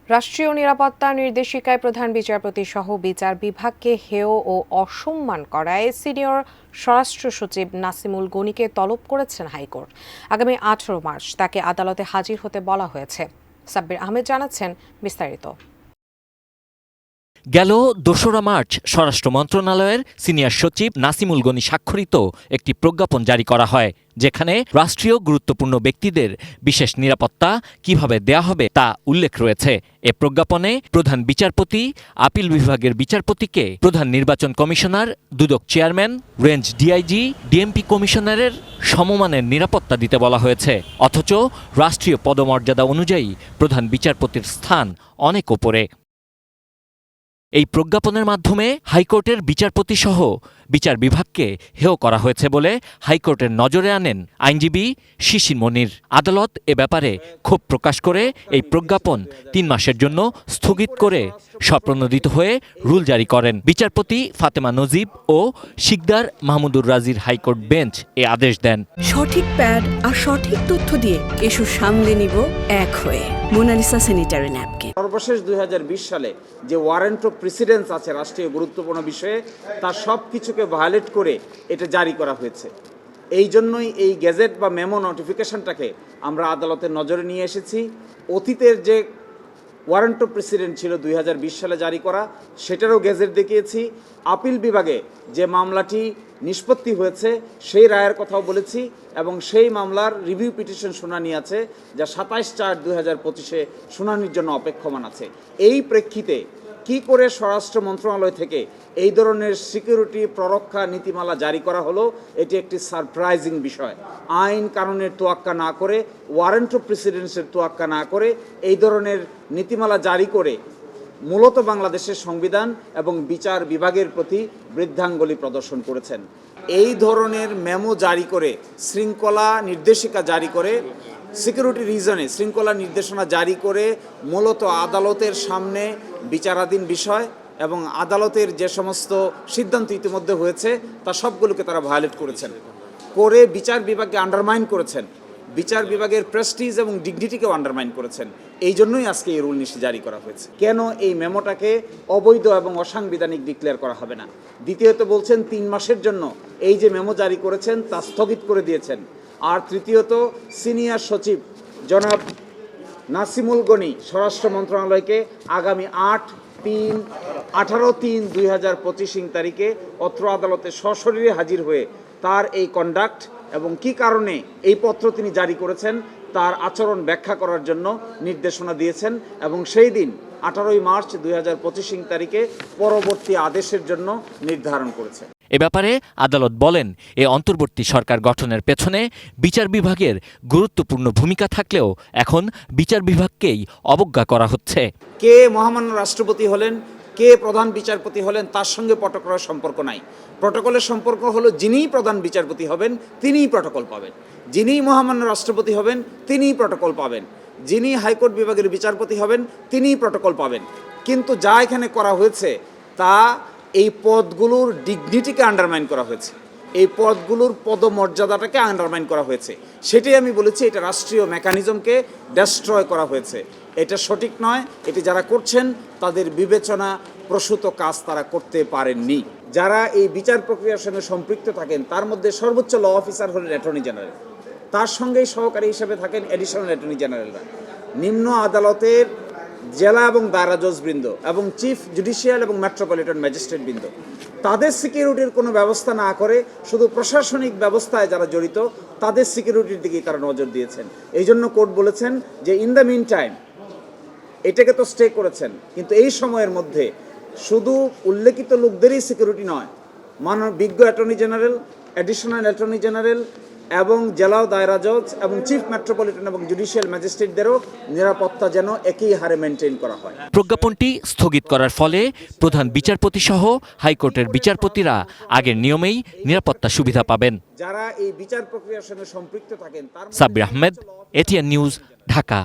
রাষ্ট্রীয় নিরাপত্তা নির্দেশিকায় প্রধান বিচারপতি সহ বিচার বিভাগকে হেয় ও অসম্মান করায় সিনিয়র স্বরাষ্ট্র সচিব নাসিমুল গনিকে তলব করেছেন হাইকোর্ট। আগামী 18 মার্চ তাকে আদালতে হাজির হতে বলা হয়েছে। সাব্বির আহমেদ জানাচ্ছেন বিস্তারিত। গেল 2রা মার্চ স্বরাষ্ট্র মন্ত্রণালয়ের সিনিয়র সচিব নাসিমুল গনি স্বাক্ষরিত একটি প্রজ্ঞাপন জারি করা হয়, যেখানে রাষ্ট্রীয় গুরুত্বপূর্ণ ব্যক্তিদের বিশেষ নিরাপত্তা কিভাবে দেয়া হবে তা উল্লেখ রয়েছে। এ প্রজ্ঞাপনে প্রধান বিচারপতি, আপিল বিভাগের বিচারপতিকে প্রধান নির্বাচন কমিশনার, দুদক চেয়ারম্যান, রেঞ্জ ডিআইজি, ডিএমপি কমিশনারের সমমানের নিরাপত্তা দিতে বলা হয়েছে। অথচ রাষ্ট্রীয় পদমর্যাদা অনুযায়ী প্রধান বিচারপতির স্থান অনেক ওপরে। এই প্রজ্ঞাপনের মাধ্যমে হাইকোর্টের বিচারপতি সহ বিচার বিভাগকে হেয় করা হয়েছে বলে হাইকোর্টের নজরে আনেন আইনজীবী শিশির মনির। আদালত এ ব্যাপারে ক্ষোভ প্রকাশ করে এই প্রজ্ঞাপন 3 মাসের জন্য স্থগিত করে স্বপ্রণোদিত হয়ে রুল জারি করেন। বিচারপতি ফাতেমা নজিব ও শিকদার মাহমুদুর রাজির হাইকোর্ট বেঞ্চ এ আদেশ দেন। সঠিক প্যাড আর সঠিক তথ্য দিয়ে ইস্যু সামলে নিব এক হয়ে। Monalisa sanitary napkin. সর্বশেষ 2020 সালে যে ওয়ারেন্ট অফ প্রেসিডেন্স আছে রাষ্ট্রীয় গুরুত্বপূর্ণ বিষয়ে, তার সব কিছুকে ভায়োলেট করে এটা জারি করা হয়েছে। এই জন্যই এই গেজেট বা মেমো নোটিফিকেশনটাকে আমরা আদালতের নজরে নিয়ে এসেছি। অতীতের যে ওয়ারেন্ট অফ প্রেসিডেন্ট ছিল 2020 সালে জারি করা, সেটারও গেজেট দেখিয়েছি। আপিল বিভাগে যে মামলাটি নিষ্পত্তি হয়েছে সেই রায়ের কথাও বলেছি, এবং সেই মামলার রিভিউ পিটিশন শুনানি আছে, যা 27/4/2025 শুনানির জন্য অপেক্ষমান আছে। এই প্রেক্ষিতে কি করে স্বরাষ্ট্র মন্ত্রণালয় থেকে এই ধরনের সিকিউরিটি প্ররক্ষা নীতিমালা জারি করা হলো, এটি একটি সারপ্রাইজিং বিষয়। আইন কানুনের তোয়াক্কা না করে, ওয়ারেন্ট অফ প্রেসিডেন্সের তোয়াক্কা না করে এই ধরনের নীতিমালা জারি করে মূলত বাংলাদেশের সংবিধান এবং বিচার বিভাগের প্রতি বৃদ্ধাঙ্গুলি প্রদর্শন করেছেন। এই ধরনের মেমো জারি করে, শৃঙ্খলা নির্দেশিকা জারি করে, সিকিউরিটি রিজনে শৃঙ্খলা নির্দেশনা জারি করে মূলত আদালতের সামনে বিচারাধীন বিষয় এবং আদালতের যে সমস্ত সিদ্ধান্ত ইতিমধ্যে হয়েছে তা সবগুলোকে তারা ভায়োলেট করেছেন, করে বিচার বিভাগকে আন্ডারমাইন করেছেন, বিচার বিভাগের প্রেস্টিজ এবং ডিগনিটিকেও আন্ডারমাইন করেছেন। এই জন্যই আজকে এই রুল নিষেধ জারি করা হয়েছে। কেন এই মেমোটাকে অবৈধ এবং অসাংবিধানিক ডিক্লেয়ার করা হবে না? দ্বিতীয়ত বলছেন 3 মাসের জন্য এই যে মেমো জারি করেছেন তা স্থগিত করে দিয়েছেন। আর তৃতীয়ত সিনিয়র সচিব জনাব নাসিমুল গনি স্বরাষ্ট্র মন্ত্রণালয়কে আগামী 18/3/2025 তারিখে অত্র আদালতে সশরীরে হাজির হয়ে তার এই কন্ডাক্ট এবং কি কারণে এই পত্র তিনি জারি করেছেন তার আচরণ ব্যাখ্যা করার জন্য নির্দেশনা দিয়েছেন, এবং সেই দিন 18 মার্চ 2025 তারিখে পরবর্তী আদেশের জন্য নির্ধারণ করেছে। এ ব্যাপারে আদালত বলেন, এ অন্তর্বর্তী সরকার গঠনের পেছনে বিচার বিভাগের গুরুত্বপূর্ণ ভূমিকা থাকলেও এখন বিচার বিভাগকেই অবজ্ঞা করা হচ্ছে। কে মহামান্য রাষ্ট্রপতি হলেন, কে প্রধান বিচারপতি হলেন, তার সঙ্গে প্রটোকলের সম্পর্ক নাই। প্রটোকলের সম্পর্ক হলো যিনিই প্রধান বিচারপতি হবেন তিনিই প্রটোকল পাবেন, যিনিই মহামান্য রাষ্ট্রপতি হবেন তিনিই প্রটোকল পাবেন, যিনি হাইকোর্ট বিভাগের বিচারপতি হবেন তিনিই প্রটোকল পাবেন। কিন্তু যা এখানে করা হয়েছে তা এই পদগুলোর ডিগনিটিকে আন্ডারমাইন করা হয়েছে, এই পদগুলোর পদমর্যাদাটাকে আন্ডারমাইন করা হয়েছে। সেটাই আমি বলেছি, এটা রাষ্ট্রীয় মেকানিজমকে ডেস্ট্রয় করা হয়েছে। এটা সঠিক নয়। এটি যারা করছেন তাদের বিবেচনা প্রসূত কাজ তারা করতে পারেননি। যারা এই বিচার প্রক্রিয়ার সঙ্গে সম্পৃক্ত থাকেন তার মধ্যে সর্বোচ্চ ল অফিসার হলেন অ্যাটর্নি জেনারেল, তার সঙ্গেই সহকারী হিসেবে থাকেন অ্যাডিশনাল অ্যাটর্নি জেনারেলরা, নিম্ন আদালতের জেলা এবং দায়রা জজবৃন্দ এবং চিফ জুডিশিয়াল এবং মেট্রোপলিটন ম্যাজিস্ট্রেট বৃন্দ। তাদের সিকিউরিটির কোনো ব্যবস্থা না করে শুধু প্রশাসনিক ব্যবস্থায় যারা জড়িত তাদের সিকিউরিটির দিকেই তারা নজর দিয়েছেন। এই জন্য কোর্ট বলেছেন যে ইন দ্য মিন টাইম এটাকে তো স্টে করেছেন, কিন্তু এই সময়ের মধ্যে শুধু উল্লেখিত লোকদেরই সিকিউরিটি নয়, বিজ্ঞ attorney general, additional attorney general এবং জেলা দায়রা জজ এবং চিফ মেট্রোপলিটন এবং জুডিশিয়াল ম্যাজিস্ট্রেটদেরও নিরাপত্তা যেন একই হারে মেনটেন করা হয়। প্রজ্ঞাপনটি স্থগিত করার ফলে প্রধান বিচারপতি সহ হাইকোর্টের বিচারপতিরা আগের নিয়মেই নিরাপত্তা সুবিধা পাবেন। যারা এই বিচার প্রক্রিয়ার সঙ্গে সম্পৃক্ত থাকেন তার সাব্বির আহমেদ, এটিএন নিউজ, ঢাকা।